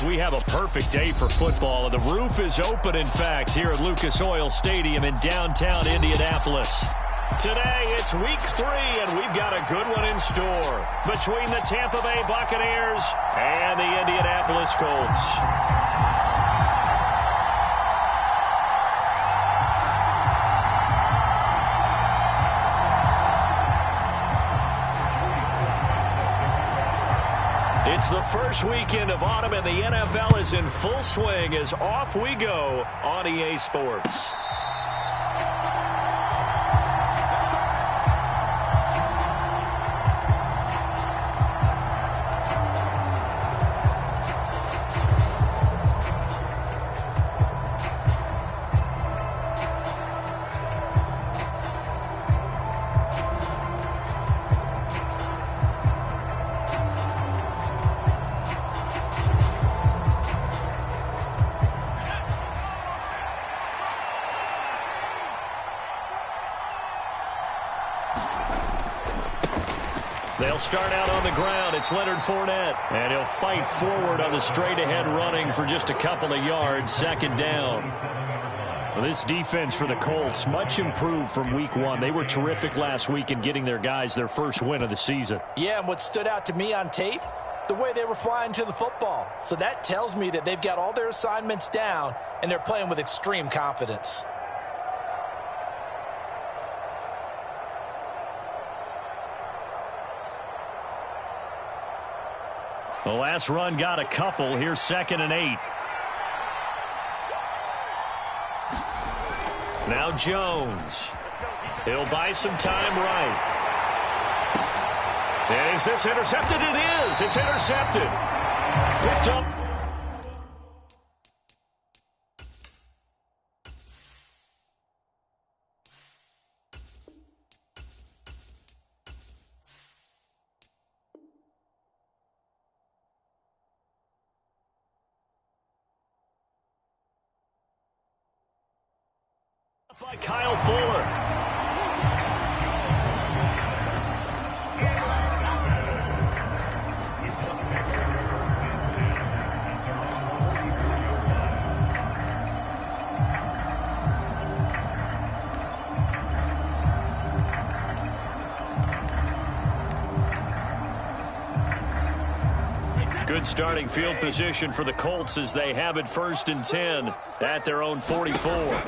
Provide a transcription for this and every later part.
We have a perfect day for football, and the roof is open, in fact, here at Lucas Oil Stadium in downtown Indianapolis. Today, it's week 3, and we've got a good one in store between the Tampa Bay Buccaneers and the Indianapolis Colts. It's the first weekend of autumn, and the NFL is in full swing as off we go on EA Sports. They'll start out on the ground. It's Leonard Fournette. And he'll fight forward on the straight-ahead running for just a couple of yards. Second down. Well, this defense for the Colts, much improved from week 1. They were terrific last week in getting their guys their first win of the season. Yeah, and what stood out to me on tape, the way they were flying to the football. So that tells me that they've got all their assignments down, and they're playing with extreme confidence. The last run got a couple. Here's 2nd and 8. Now Jones. He'll buy some time right. And is this intercepted? It is. It's intercepted. Picked up. By Kyle Fuller. Good starting field position for the Colts as they have it 1st and 10 at their own 44.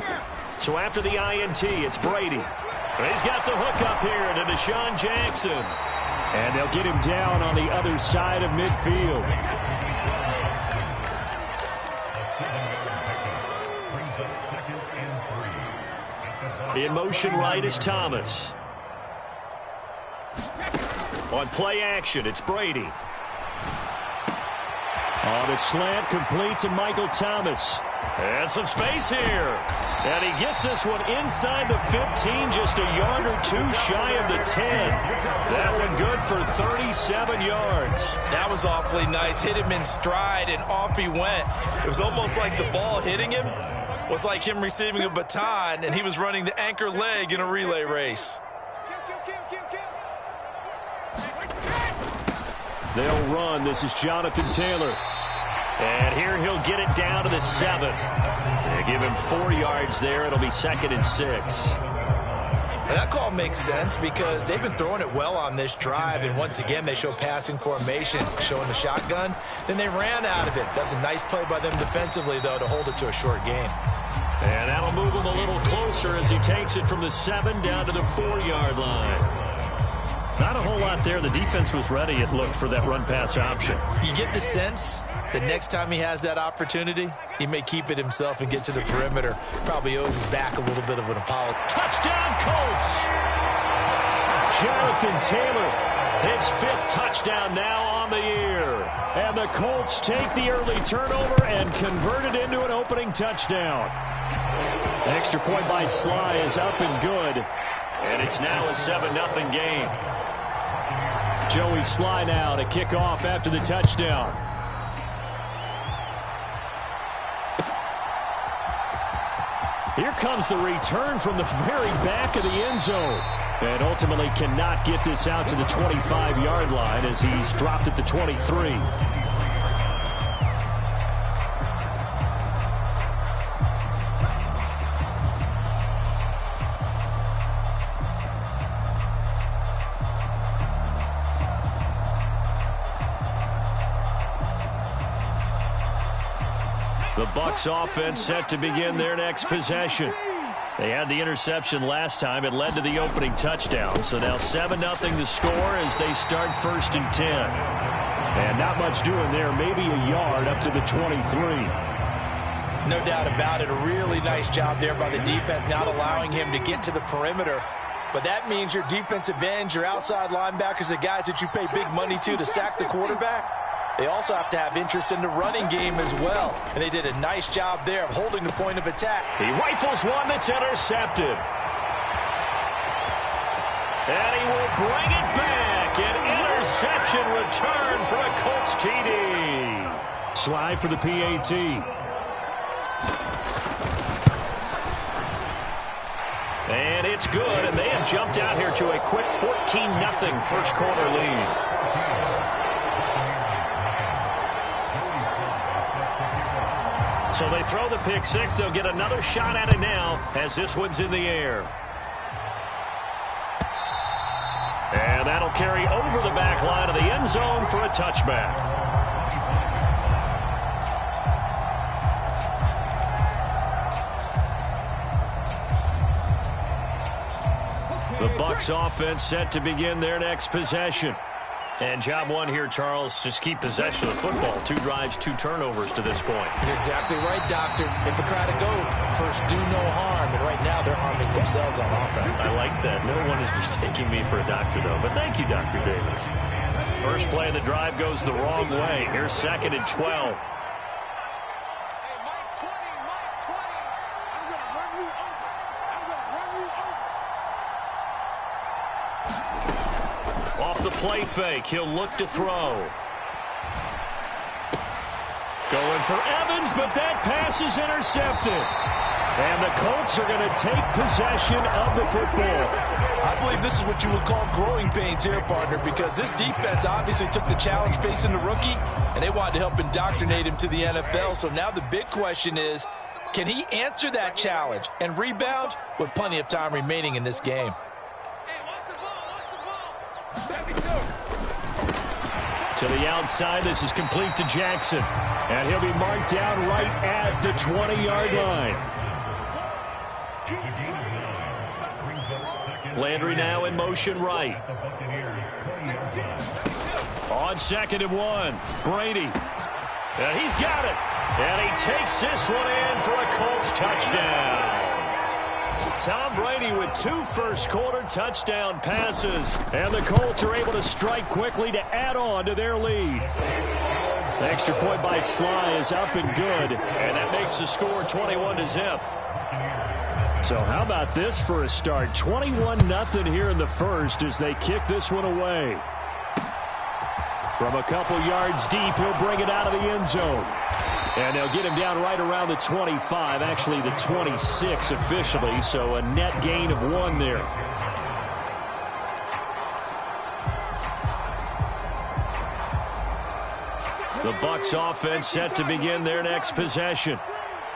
So after the INT, it's Brady. He's got the hook up here to Deshaun Jackson. And they'll get him down on the other side of midfield. In motion right is Thomas. On play action, it's Brady. On the slant, complete to Michael Thomas. And some space here. And he gets this one inside the 15, just a yard or 2 shy of the 10. That one good for 37 yards. That was awfully nice. Hit him in stride, and off he went. It was almost like the ball hitting him was like him receiving a baton, and he was running the anchor leg in a relay race. They'll run. This is Jonathan Taylor. And here he'll get it down to the 7. They give him 4 yards there. It'll be 2nd and 6. And that call makes sense because they've been throwing it well on this drive. And once again, they show passing formation, showing the shotgun. Then they ran out of it. That's a nice play by them defensively, though, to hold it to a short game. And that'll move him a little closer as he takes it from the 7 down to the 4-yard line. Not a whole lot there. The defense was ready, it looked, for that run-pass option. You get the sense that next time he has that opportunity, he may keep it himself and get to the perimeter. Probably owes his back a little bit of an apology. Touchdown, Colts! Jonathan Taylor, his 5th touchdown now on the year. And the Colts take the early turnover and convert it into an opening touchdown. The extra point by Sly is up and good. And it's now a 7-0 game. Joey Sly now to kick off after the touchdown. Here comes the return from the very back of the end zone. And ultimately cannot get this out to the 25-yard line as he's dropped at the 23. The Bucs offense set to begin their next possession. They had the interception last time. It led to the opening touchdown. So now 7-0 the score as they start 1st and 10. And not much doing there. Maybe a yard up to the 23. No doubt about it. A really nice job there by the defense, not allowing him to get to the perimeter. But that means your defensive ends, your outside linebackers, the guys that you pay big money to sack the quarterback, they also have to have interest in the running game as well. And they did a nice job there of holding the point of attack. He rifles one that's intercepted. And he will bring it back. An interception return for a Colts TD. Slide for the PAT. And it's good, and they have jumped out here to a quick 14-0 first quarter lead. So they throw the pick six. They'll get another shot at it now as this one's in the air. And that'll carry over the back line of the end zone for a touchback. The Bucs offense set to begin their next possession. And job one here, Charles, just keep possession of the football. 2 drives, 2 turnovers to this point. You're exactly right, Doctor. Hippocratic oath. First, do no harm. And right now, they're harming themselves on offense. I like that. No one is mistaking me for a doctor, though. But thank you, Dr. Davis. First play of the drive goes the wrong way. Here's 2nd and 12. Off the play fake, he'll look to throw. Going for Evans, but that pass is intercepted. And the Colts are going to take possession of the football. I believe this is what you would call growing pains here, partner, because this defense obviously took the challenge facing the rookie, and they wanted to help indoctrinate him to the NFL. So now the big question is, can he answer that challenge and rebound with plenty of time remaining in this game? To the outside, this is complete to Jackson. And he'll be marked down right at the 20-yard line. Landry now in motion right. On 2nd and 1, Brady. And he's got it. And he takes this one in for a Colts touchdown. Tom Brady with 2 first-quarter touchdown passes. And the Colts are able to strike quickly to add on to their lead. The extra point by Sly is up and good. And that makes the score 21-0. So how about this for a start? 21-0 here in the first as they kick this one away. From a couple yards deep, he'll bring it out of the end zone. And they'll get him down right around the 25, actually the 26 officially, so a net gain of 1 there. The Bucs offense set to begin their next possession.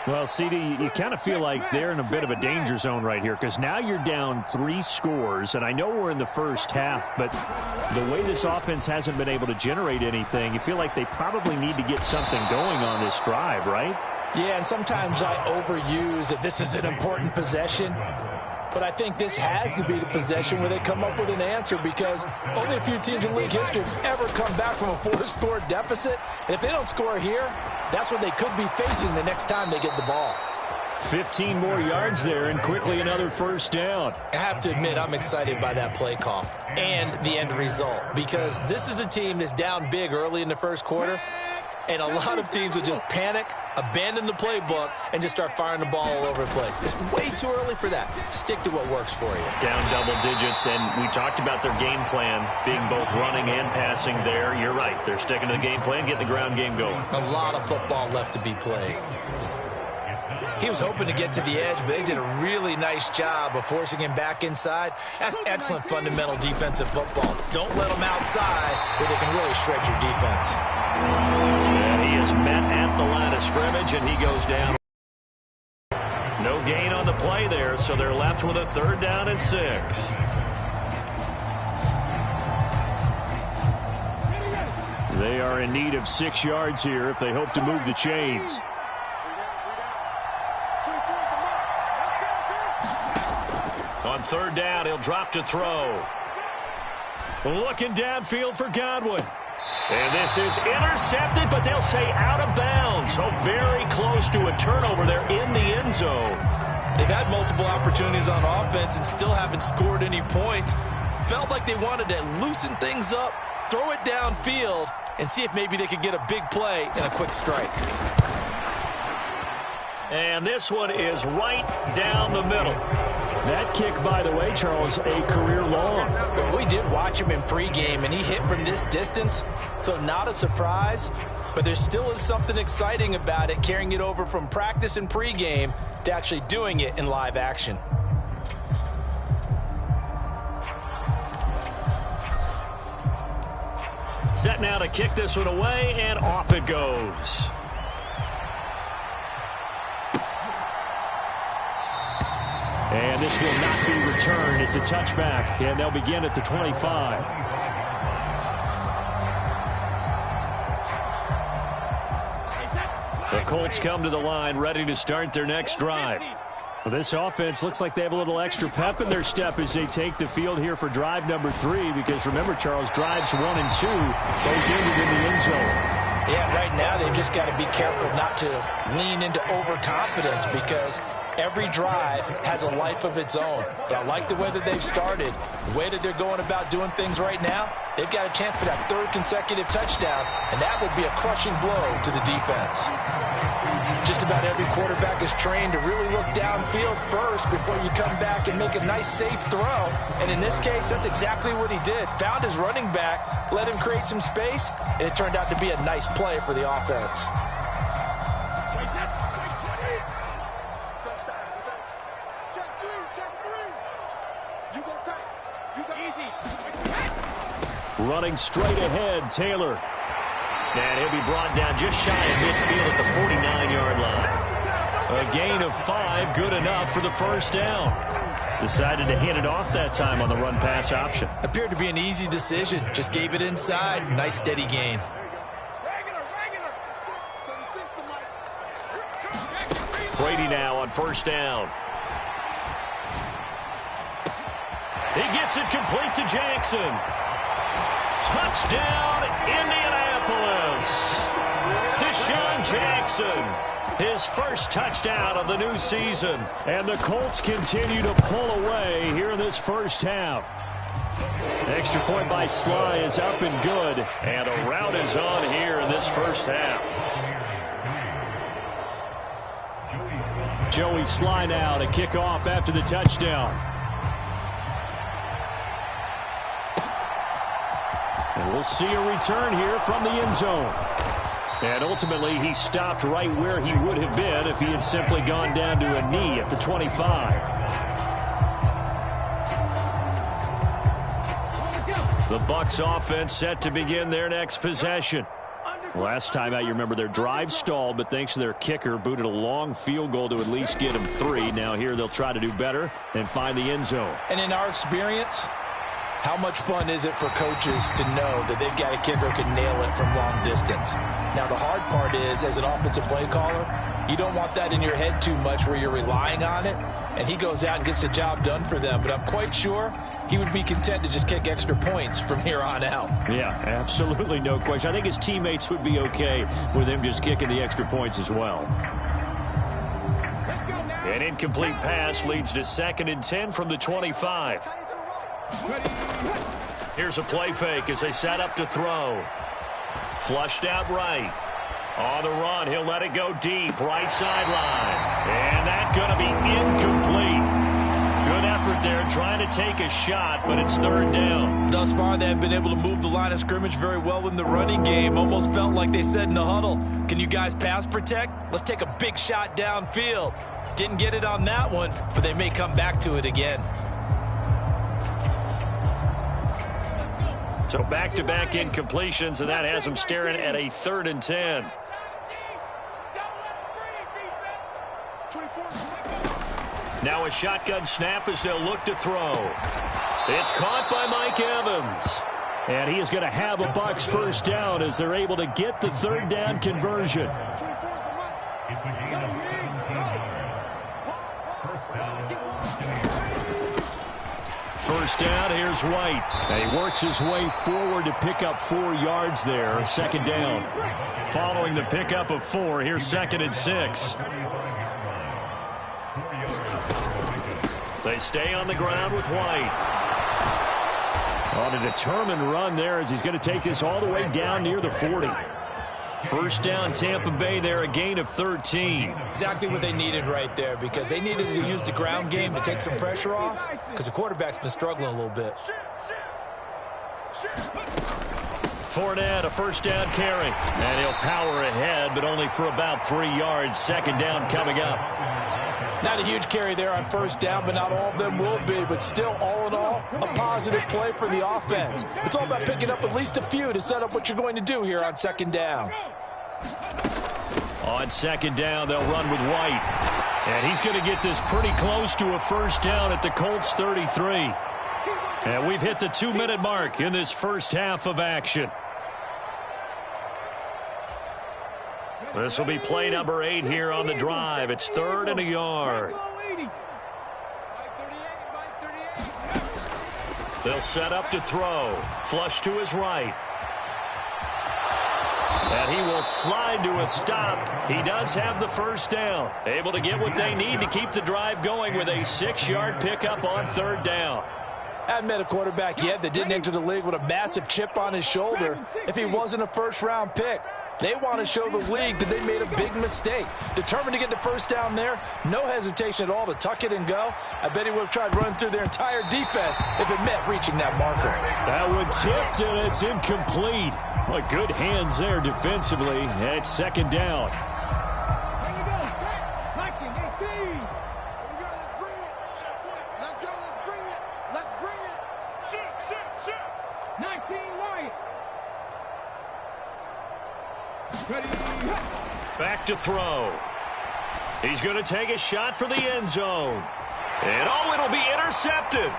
Well, CD, you kind of feel like they're in a bit of a danger zone right here because now you're down 3 scores, and I know we're in the first half, but the way this offense hasn't been able to generate anything, you feel like they probably need to get something going on this drive, right? Yeah, and sometimes I overuse that this is an important possession. But I think this has to be the possession where they come up with an answer because only a few teams in league history have ever come back from a 4-score deficit. And if they don't score here, that's what they could be facing the next time they get the ball. 15 more yards there and quickly another first down. I have to admit I'm excited by that play call and the end result because this is a team that's down big early in the first quarter. And a lot of teams will just panic, abandon the playbook, and just start firing the ball all over the place. It's way too early for that. Stick to what works for you. Down double digits, and we talked about their game plan being both running and passing there. You're right. They're sticking to the game plan, getting the ground game going. A lot of football left to be played. He was hoping to get to the edge, but they did a really nice job of forcing him back inside. That's excellent fundamental defensive football. Don't let them outside where they can really shred your defense. And he is met at the line of scrimmage, and he goes down. No gain on the play there, so they're left with a 3rd down and 6. They are in need of 6 yards here if they hope to move the chains. third down, he'll drop to throw. Looking downfield for Godwin. And this is intercepted, but they'll say out of bounds. So very close to a turnover there in the end zone. They've had multiple opportunities on offense and still haven't scored any points. Felt like they wanted to loosen things up, throw it downfield, and see if maybe they could get a big play and a quick strike. And this one is right down the middle. That kick, by the way, Charles, a career long. Well, we did watch him in pregame, and he hit from this distance, so not a surprise. But there still is something exciting about it, carrying it over from practice and pregame to actually doing it in live action. Set now to kick this one away, and off it goes. And this will not be returned. It's a touchback, and they'll begin at the 25. The Colts come to the line, ready to start their next drive. Well, this offense looks like they have a little extra pep in their step as they take the field here for drive number 3, because remember, Charles, drives 1 and 2 both ended in the end zone. Yeah, right now they've just got to be careful not to lean into overconfidence, because every drive has a life of its own. But I like the way that they've started, the way that they're going about doing things right now. They've got a chance for that 3rd consecutive touchdown, and that would be a crushing blow to the defense. Just about every quarterback is trained to really look downfield first before you come back and make a nice, safe throw. And in this case, that's exactly what he did. Found his running back, let him create some space, and it turned out to be a nice play for the offense. Running straight ahead, Taylor. And he'll be brought down just shy of midfield at the 49-yard line. A gain of 5, good enough for the first down. Decided to hand it off that time on the run-pass option. Appeared to be an easy decision. Just gave it inside. Nice, steady gain. Brady now on first down. He gets it complete to Jackson. Touchdown, Indianapolis. Deshaun Jackson, his first touchdown of the new season. And the Colts continue to pull away here in this first half. Extra point by Sly is up and good. And a rout is on here in this first half. Joey Sly now to kick off after the touchdown. And we'll see a return here from the end zone. And ultimately, he stopped right where he would have been if he had simply gone down to a knee at the 25. The Bucs offense set to begin their next possession. Last time out, you remember their drive stalled, but thanks to their kicker, booted a long field goal to at least get them 3. Now here they'll try to do better and find the end zone. And in our experience, how much fun is it for coaches to know that they've got a kicker who can nail it from long distance? Now, the hard part is, as an offensive play caller, you don't want that in your head too much where you're relying on it, and he goes out and gets the job done for them. But I'm quite sure he would be content to just kick extra points from here on out. Yeah, absolutely no question. I think his teammates would be okay with him just kicking the extra points as well. An incomplete pass leads to 2nd and 10 from the 25. Here's a play fake as they set up to throw. Flushed out right. On the run, he'll let it go deep. Right sideline. And that's going to be incomplete. Good effort there trying to take a shot, but it's 3rd down. Thus far, they have been able to move the line of scrimmage very well in the running game. Almost felt like they said in the huddle, can you guys pass protect? Let's take a big shot downfield. Didn't get it on that one, but they may come back to it again. So back-to-back incompletions, and that has them staring at a 3rd and 10. Now a shotgun snap as they'll look to throw. It's caught by Mike Evans. And he is going to have a Bucs first down as they're able to get the 3rd down conversion. first down. Here's White. And he works his way forward to pick up 4 yards there. Second down. Following the pickup of 4, here's 2nd and 6. They stay on the ground with White. On a determined run there as he's going to take this all the way down near the 40. First down, Tampa Bay there, a gain of 13. Exactly what they needed right there, because they needed to use the ground game to take some pressure off, because the quarterback's been struggling a little bit. Fournette, a first down carry. And he'll power ahead, but only for about 3 yards. Second down coming up. Not a huge carry there on first down, but not all of them will be. But still, all in all, a positive play for the offense. It's all about picking up at least a few to set up what you're going to do here on second down. On second down, they'll run with White. And he's going to get this pretty close to a first down at the Colts 33. And we've hit the 2-minute mark in this first half of action. This will be play number 8 here on the drive. It's 3rd and a yard. They'll set up to throw. Flush to his right. And he will slide to a stop. He does have the first down. Able to get what they need to keep the drive going with a 6-yard pickup on 3rd down. I haven't met a quarterback yet that didn't enter the league with a massive chip on his shoulder if he wasn't a first-round pick. They want to show the league that they made a big mistake. Determined to get the first down there. No hesitation at all to tuck it and go. I bet he would have tried running through their entire defense if it meant reaching that marker. That one tipped, and it's incomplete. Well, good hands there defensively. And it's second down. Back to throw. He's going to take a shot for the end zone. And it'll be intercepted.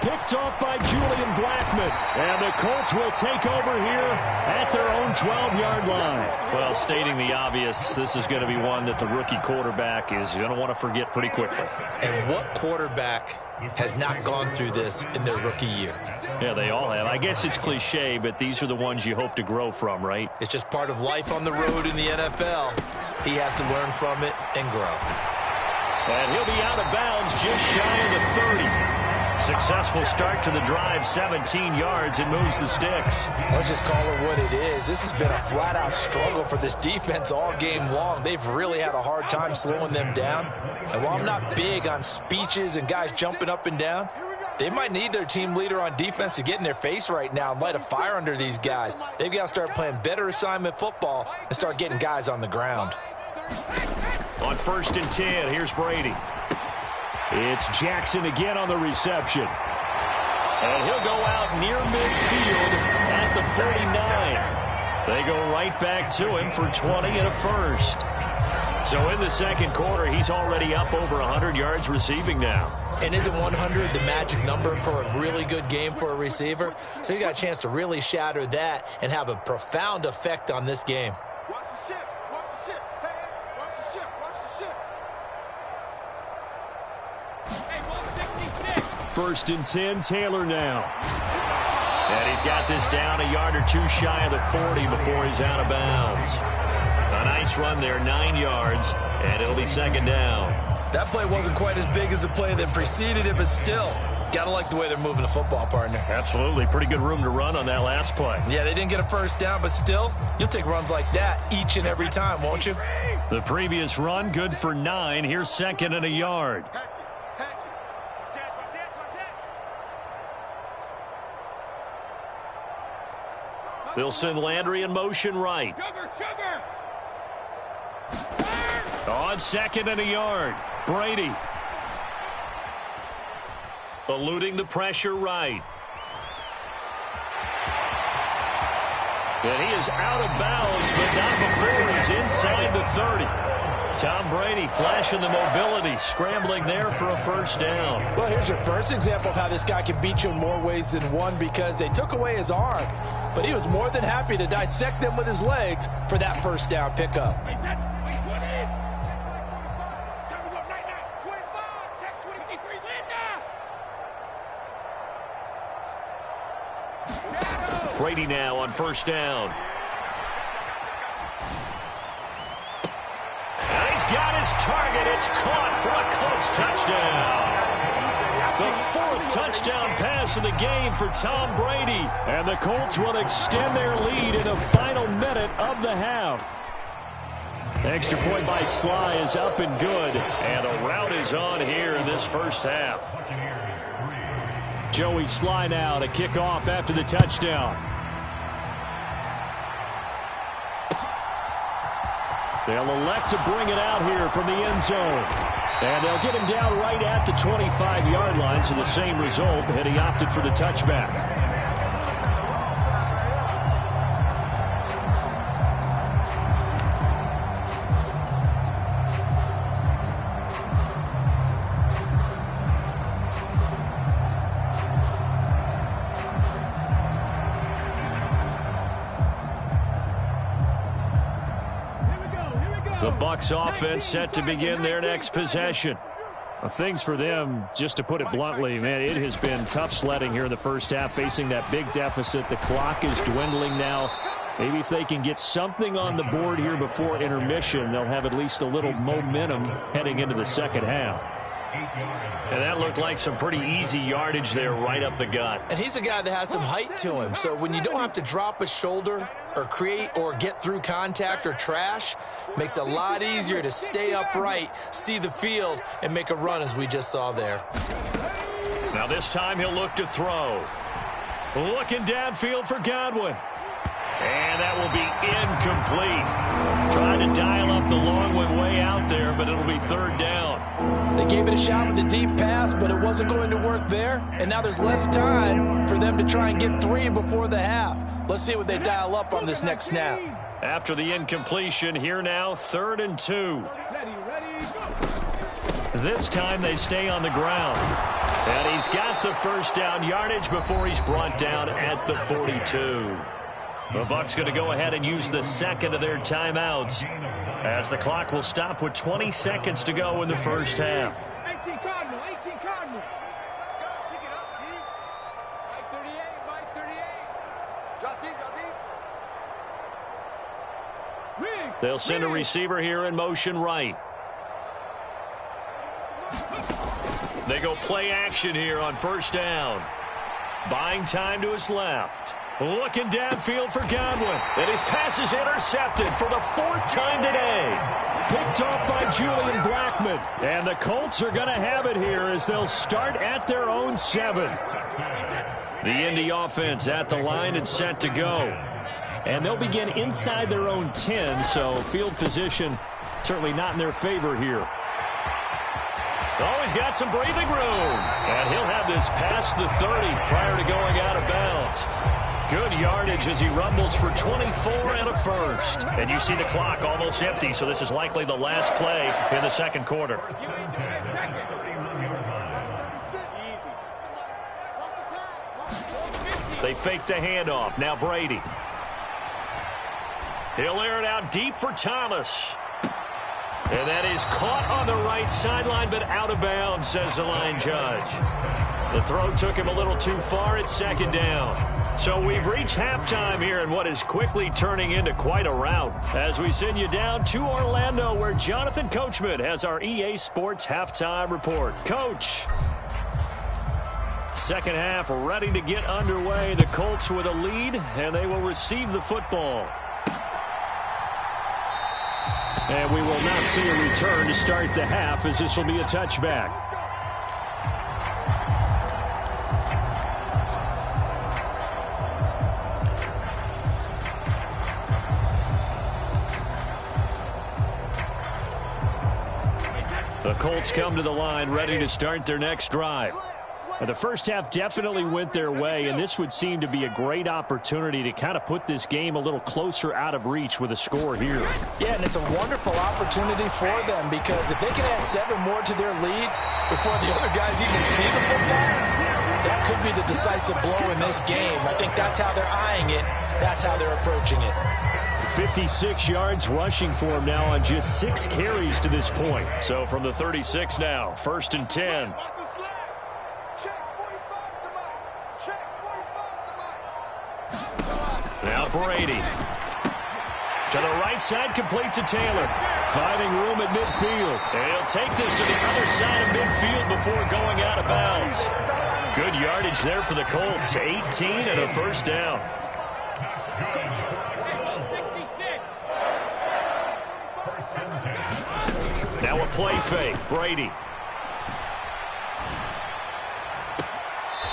Picked off by Julian Blackmon. And the Colts will take over here at their own 12-yard line. Well, stating the obvious, this is going to be one that the rookie quarterback is going to want to forget pretty quickly. And what quarterback has not gone through this in their rookie year? Yeah, they all have. I guess it's cliche, but these are the ones you hope to grow from, right? It's just part of life on the road in the NFL. He has to learn from it and grow. And he'll be out of bounds just shy of the 30. Successful start to the drive, 17 yards, and moves the sticks. Let's just call it what it is. This has been a flat-out struggle for this defense all game long. They've really had a hard time slowing them down. And while I'm not big on speeches and guys jumping up and down, they might need their team leader on defense to get in their face right now and light a fire under these guys. They've got to start playing better assignment football and start getting guys on the ground. On 1st and 10, here's Brady. It's Jackson again on the reception. And he'll go out near midfield at the 49. They go right back to him for 20 and a first. So in the second quarter, he's already up over 100 yards receiving now. And isn't 100 the magic number for a really good game for a receiver? So he got a chance to really shatter that and have a profound effect on this game. Watch the ship. Watch the ship. Hey, watch the ship. Watch the ship. Hey, 1st and 10, Taylor now. And he's got this down a yard or two shy of the 40 before he's out of bounds. A nice run there, 9 yards, and it'll be second down. That play wasn't quite as big as the play that preceded it, but still, got to like the way they're moving the football, partner. Absolutely. Pretty good room to run on that last play. Yeah, they didn't get a first down, but still, you'll take runs like that each and every time, won't you? The previous run, good for 9. Here's 2nd and a yard. They'll send Landry in motion right. On 2nd and a yard, Brady. Eluding the pressure right. And he is out of bounds, but not before he's inside the 30. Tom Brady flashing the mobility, scrambling there for a first down. Well, here's your first example of how this guy can beat you in more ways than one, because they took away his arm, but he was more than happy to dissect them with his legs for that first down pickup. Brady now on first down. And he's got his target. It's caught for a Colts touchdown. The fourth touchdown pass of the game for Tom Brady. And the Colts will extend their lead in the final minute of the half. Extra point by Sly is up and good. And a rout is on here in this first half. Joey Sly now to kick off after the touchdown. They'll elect to bring it out here from the end zone. And they'll get him down right at the 25-yard line, so the same result, and he opted for the touchback. The Bucs offense set to begin their next possession. Things for them, just to put it bluntly, man, it has been tough sledding here in the first half, facing that big deficit. The clock is dwindling now. Maybe if they can get something on the board here before intermission, they'll have at least a little momentum heading into the second half. And that looked like some pretty easy yardage there right up the gut. And he's a guy that has some height to him, so when you don't have to drop a shoulder or create or get through contact or trash, makes it a lot easier to stay upright, see the field, and make a run as we just saw there. Now this time he'll look to throw. Looking downfield for Godwin. And that will be incomplete. Trying to dial up the long one way out there, but it'll be third down. They gave it a shot with a deep pass, but it wasn't going to work there. And now there's less time for them to try and get three before the half. Let's see what they dial up on this next snap. After the incompletion, here now, 3rd and 2. This time they stay on the ground. And he's got the first down yardage before he's brought down at the 42. The Bucs going to go ahead and use the second of their timeouts as the clock will stop with 20 seconds to go in the first half. 18 Cardinal, 18 Cardinal. Let's go. Pick it up, D. Mike 38, Mike 38. Drop deep, drop deep. They'll send a receiver here in motion right. They go play action here on first down. Buying time to his left. Looking downfield for Godwin. And his pass is intercepted for the 4th time today. Picked off by Julian Blackmon. And the Colts are going to have it here as they'll start at their own 7. The Indy offense at the line and set to go. And they'll begin inside their own 10, so field position certainly not in their favor here. Oh, he's got some breathing room. And he'll have this past the 30 prior to going out of bounds. Good yardage as he rumbles for 24 and a first. And you see the clock almost empty, so this is likely the last play in the second quarter. They fake the handoff. Now Brady. He'll air it out deep for Thomas. And that is caught on the right sideline, but out of bounds, says the line judge. The throw took him a little too far at second down. So we've reached halftime here in what is quickly turning into quite a rout as we send you down to Orlando where Jonathan Coachman has our EA Sports halftime report. Coach. Second half ready to get underway. The Colts with a lead, and they will receive the football. And we will not see a return to start the half as this will be a touchback. The Colts come to the line ready to start their next drive. The first half definitely went their way, and this would seem to be a great opportunity to kind of put this game a little closer out of reach with a score here. Yeah, and it's a wonderful opportunity for them because if they can add 7 more to their lead before the other guys even see the football, that could be the decisive blow in this game. I think that's how they're eyeing it. That's how they're approaching it. 56 yards rushing for him now on just 6 carries to this point. So from the 36 now, 1st and 10. Check 45 to Mike. Check 45 to Mike. Now Brady. To the right side, complete to Taylor. Finding room at midfield. And he'll take this to the other side of midfield before going out of bounds. Good yardage there for the Colts. 18 and a first down. Now a play fake. Brady.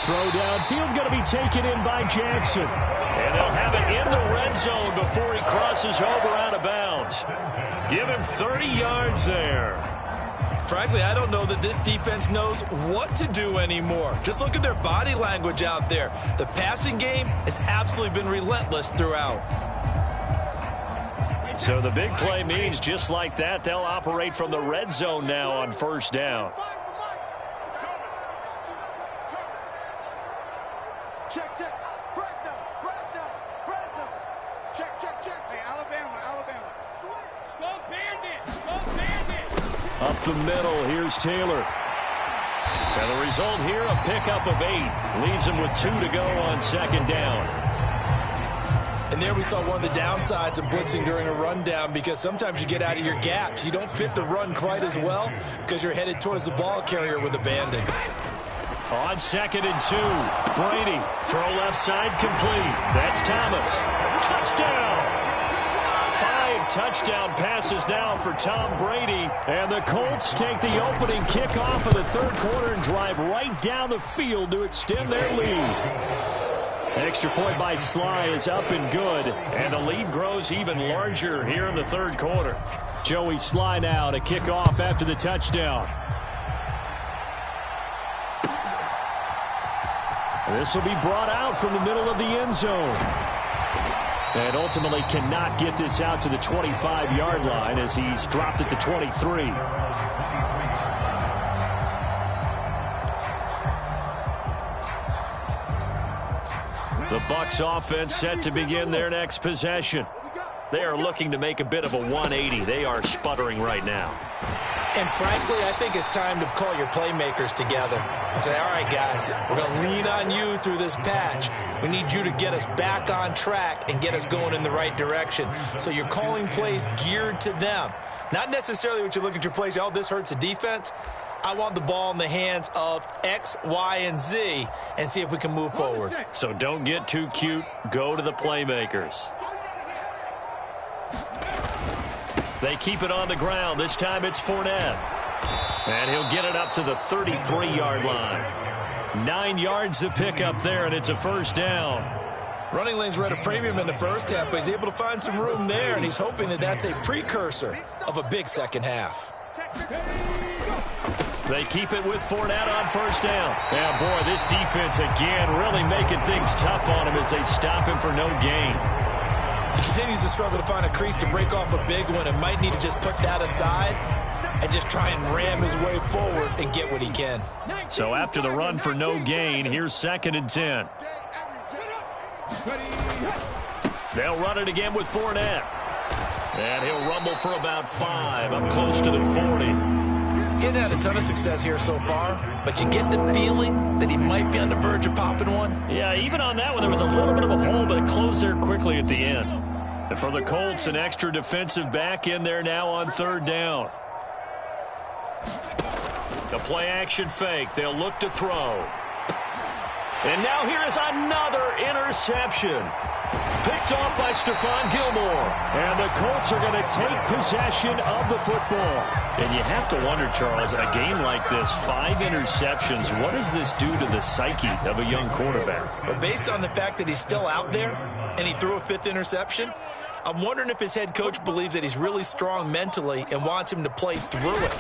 Throw downfield going to be taken in by Jackson. And they'll have it in the red zone before he crosses over out of bounds. Give him 30 yards there. Frankly, I don't know that this defense knows what to do anymore. Just look at their body language out there. The passing game has absolutely been relentless throughout. So the big play means just like that, they'll operate from the red zone now on first down. Check, check. Fresno. Check, check, check. Hey, Alabama. Switch. Go Bandit. Up the middle, here's Taylor. And the result here, a pickup of 8. Leaves him with 2 to go on second down. And there we saw one of the downsides of blitzing during a rundown, because sometimes you get out of your gaps. You don't fit the run quite as well because you're headed towards the ball carrier with abandon. On second and 2, Brady. Throw left side complete. That's Thomas. Touchdown! 5 touchdown passes now for Tom Brady. And the Colts take the opening kickoff of the third quarter and drive right down the field to extend their lead. Extra point by Sly is up and good. And the lead grows even larger here in the third quarter. Joey Sly now to kick off after the touchdown. This will be brought out from the middle of the end zone. And ultimately cannot get this out to the 25-yard line as he's dropped at the 23. The Bucs offense set to begin their next possession. They are looking to make a bit of a 180. They are sputtering right now. And frankly, I think it's time to call your playmakers together and say, all right, guys, we're going to lean on you through this patch. We need you to get us back on track and get us going in the right direction. So you're calling plays geared to them. Not necessarily what you look at your plays, oh, this hurts the defense. I want the ball in the hands of X, Y, and Z and see if we can move forward. So don't get too cute. Go to the playmakers. They keep it on the ground. This time it's Fournette. And he'll get it up to the 33-yard line. 9 yards to pick up there, and it's a first down. Running lanes were at a premium in the first half, but he's able to find some room there, and he's hoping that that's a precursor of a big second half. They keep it with Fournette on first down. Yeah, boy, this defense again really making things tough on him as they stop him for no gain. He continues to struggle to find a crease to break off a big one and might need to just put that aside and just try and ram his way forward and get what he can. So after the run for no gain, here's second and 10. They'll run it again with Fournette. And he'll rumble for about 5 up close to the 40. He hasn't had a ton of success here so far, but you get the feeling that he might be on the verge of popping one. Yeah, even on that one, there was a little bit of a hole, but it closed there quickly at the end. And for the Colts, an extra defensive back in there now on third down. The play-action fake. They'll look to throw. And now here is another interception. Picked off by Stephon Gilmore. And the Colts are going to take possession of the football. And you have to wonder, Charles, a game like this, 5 interceptions, what does this do to the psyche of a young quarterback? But based on the fact that he's still out there and he threw a 5th interception, I'm wondering if his head coach believes that he's really strong mentally and wants him to play through it.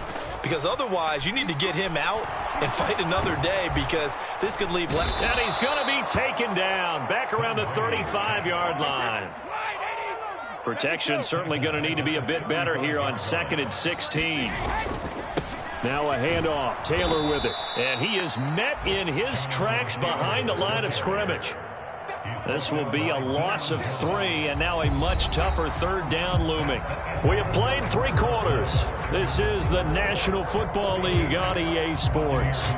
Because otherwise, you need to get him out and fight another day, because this could leave left. And he's going to be taken down back around the 35-yard line. Protection certainly going to need to be a bit better here on 2nd and 16. Now a handoff. Taylor with it. And he is met in his tracks behind the line of scrimmage. This will be a loss of 3, and now a much tougher third down looming. We have played 3 quarters. This is the National Football League on EA Sports.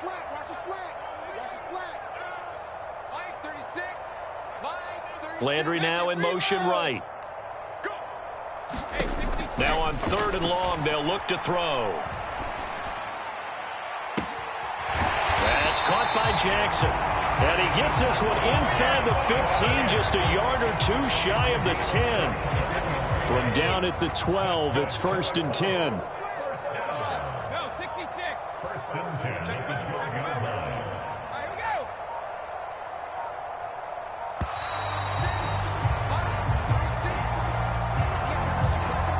slack. Watch the slack. Watch the slack. Mike 36. Mike 36. Landry now in motion right. Go. Hey, 66. Now on 3rd and long, they'll look to throw. That's caught by Jackson. And he gets this one inside the 15, just a yard or two shy of the 10. From down at the 12, it's 1st and 10. No, 66. First and 10. All right, here we go.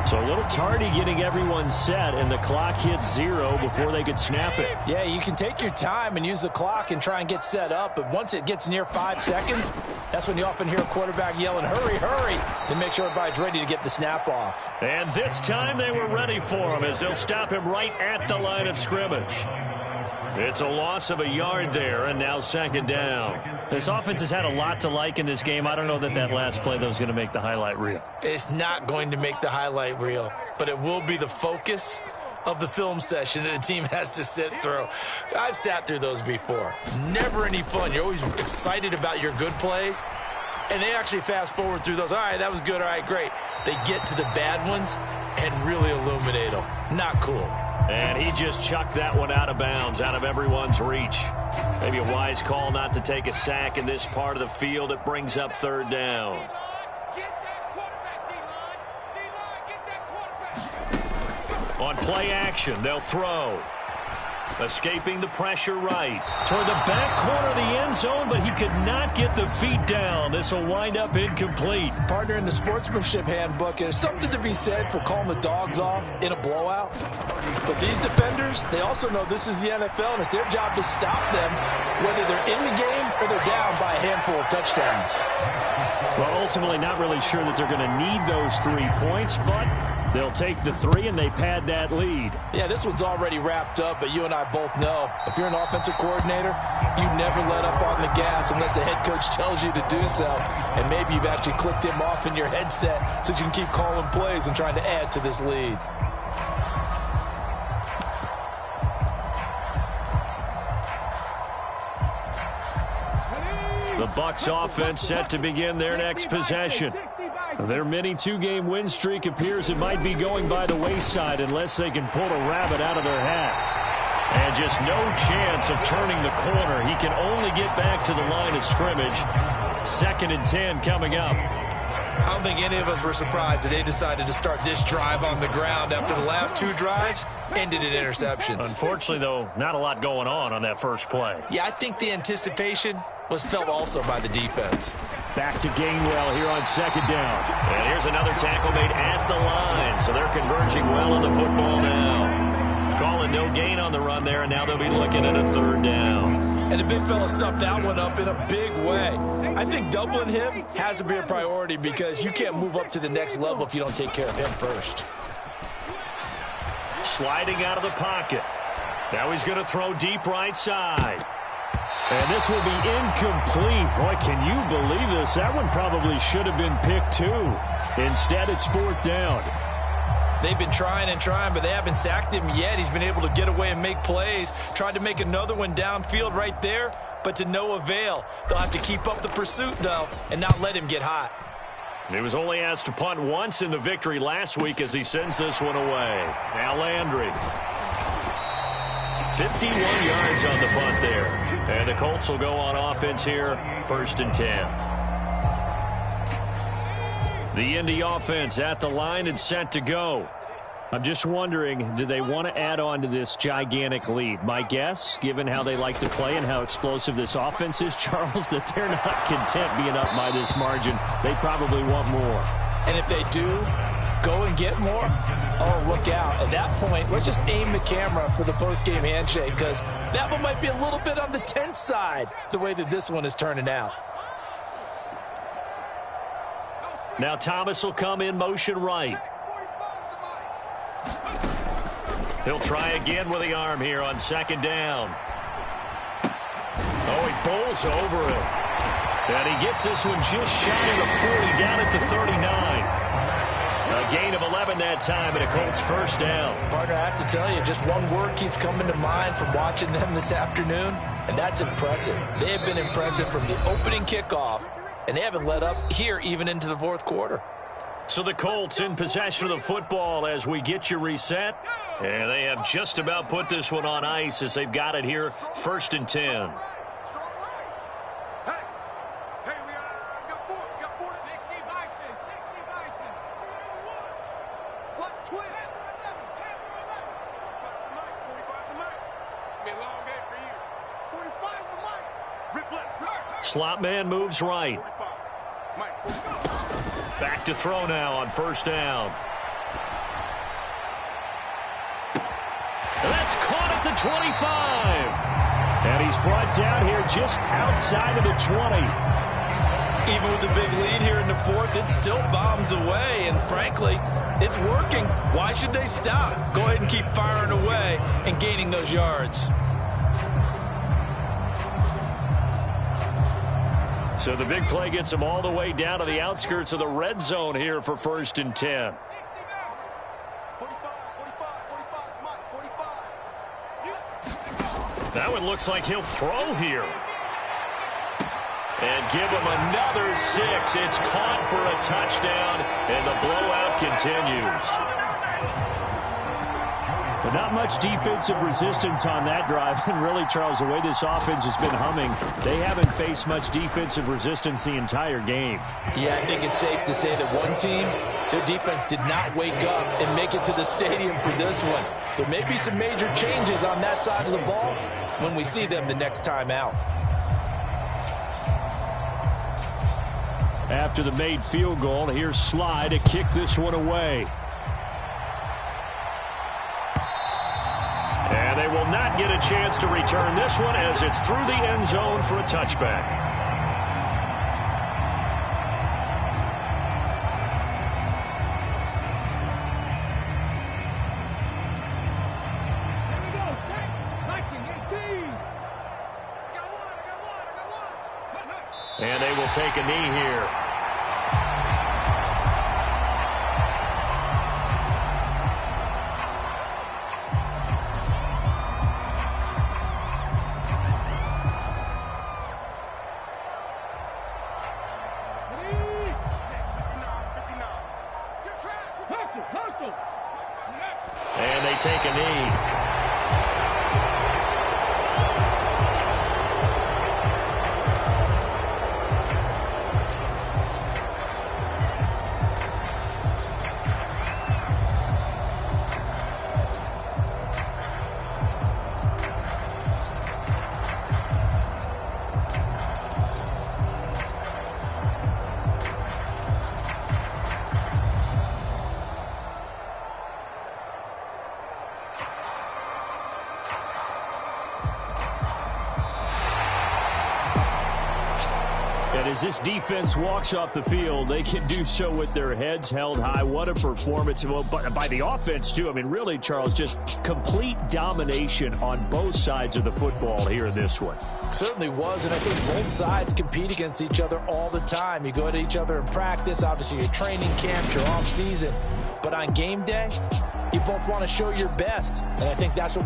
So a little tardy getting everyone set, and the clock hits 0 before they could snap it. Yeah, you can take your time and use the clock and try and get set up, but once it gets near 5 seconds, that's when you often hear a quarterback yelling, hurry, hurry, and make sure everybody's ready to get the snap off. And this time they were ready for him as they'll stop him right at the line of scrimmage. It's a loss of a yard there, and now 2nd down. This offense has had a lot to like in this game. I don't know that last play, though, is going to make the highlight reel. It's not going to make the highlight reel, but it will be the focus of the film session that the team has to sit through. I've sat through those before. Never any fun. You're always excited about your good plays, and they actually fast forward through those. All right, that was good. All right, great. They get to the bad ones and really illuminate them. Not cool. And he just chucked that one out of bounds, out of everyone's reach. Maybe a wise call not to take a sack in this part of the field. It brings up 3rd down. Get that quarterback, D-line. D-line, get that quarterback. On play action, they'll throw. Escaping the pressure right. Toward the back corner of the end zone, but he could not get the feet down. This will wind up incomplete. Partner, in the sportsmanship handbook, there's something to be said for calling the dogs off in a blowout. But these defenders, they also know this is the NFL, and it's their job to stop them, whether they're in the game or they're down by a handful of touchdowns. Well, ultimately, not really sure that they're going to need those 3 points, but they'll take the 3, and they pad that lead. Yeah, this one's already wrapped up, but you and I both know if you're an offensive coordinator, you never let up on the gas unless the head coach tells you to do so. And maybe you've actually clicked him off in your headset so you can keep calling plays and trying to add to this lead. The Bucs offense set to begin their next possession. Their mini 2-game win streak appears it might be going by the wayside unless they can pull a rabbit out of their hat. And just no chance of turning the corner. He can only get back to the line of scrimmage. 2nd and 10 coming up. I don't think any of us were surprised that they decided to start this drive on the ground after the last 2 drives ended in interceptions. Unfortunately, though, not a lot going on that first play. Yeah, I think the anticipation was felt also by the defense. Back to Gainwell here on 2nd down. And here's another tackle made at the line. So they're converging well on the football now. Calling no gain on the run there, and now they'll be looking at a 3rd down. And the big fella stuffed that one up in a big way. I think doubling him has to be a priority because you can't move up to the next level if you don't take care of him first. Sliding out of the pocket. Now he's going to throw deep right side. And this will be incomplete. Boy, can you believe this? That one probably should have been picked too. Instead, it's 4th down. They've been trying and trying, but they haven't sacked him yet. He's been able to get away and make plays. Tried to make another one downfield right there, but to no avail. They'll have to keep up the pursuit, though, and not let him get hot. He was only asked to punt once in the victory last week as he sends this one away. Now Landry. 51 yards on the punt there. And the Colts will go on offense here, 1st and 10. The Indy offense at the line and set to go. I'm just wondering, do they want to add on to this gigantic lead? My guess, given how they like to play and how explosive this offense is, Charles, that they're not content being up by this margin. They probably want more. And if they do go and get more, oh, look out. At that point, let's just aim the camera for the post-game handshake because that one might be a little bit on the tense side, the way that this one is turning out. Now Thomas will come in motion right. He'll try again with the arm here on 2nd down. Oh, he bowls over it. And he gets this one just shy of the 40 down at the 39. gain of 11 that time and a Colts first down. Partner, I have to tell you, just one word keeps coming to mind from watching them this afternoon, and that's impressive. They have been impressive from the opening kickoff, and they haven't let up here even into the fourth quarter. So the Colts in possession of the football as we get you reset. And they have just about put this one on ice as they've got it here, 1st and 10. Slot man moves right. Back to throw now on 1st down. And that's caught at the 25. And he's brought down here just outside of the 20. Even with the big lead here in the fourth, it still bombs away. And frankly, it's working. Why should they stop? Go ahead and keep firing away and gaining those yards. So the big play gets them all the way down to the outskirts of the red zone here for 1st and 10. That one looks like he'll throw here. And give him another 6. It's caught for a touchdown, and the blowout continues. But not much defensive resistance on that drive. And really, Charles, the way this offense has been humming, they haven't faced much defensive resistance the entire game. Yeah, I think it's safe to say that one team, their defense did not wake up and make it to the stadium for this one. There may be some major changes on that side of the ball when we see them the next time out. After the made field goal, here's Sly to kick this one away. And they will not get a chance to return this one as it's through the end zone for a touchback. And they will take a knee here. And they take a knee. And as this defense walks off the field, they can do so with their heads held high. What a performance. Well, by the offense, too. I mean, really, Charles, just complete domination on both sides of the football here in this one. Certainly was, and I think both sides compete against each other all the time. You go to each other in practice, obviously your training camps, your off season. But on game day, you both want to show your best. And I think that's what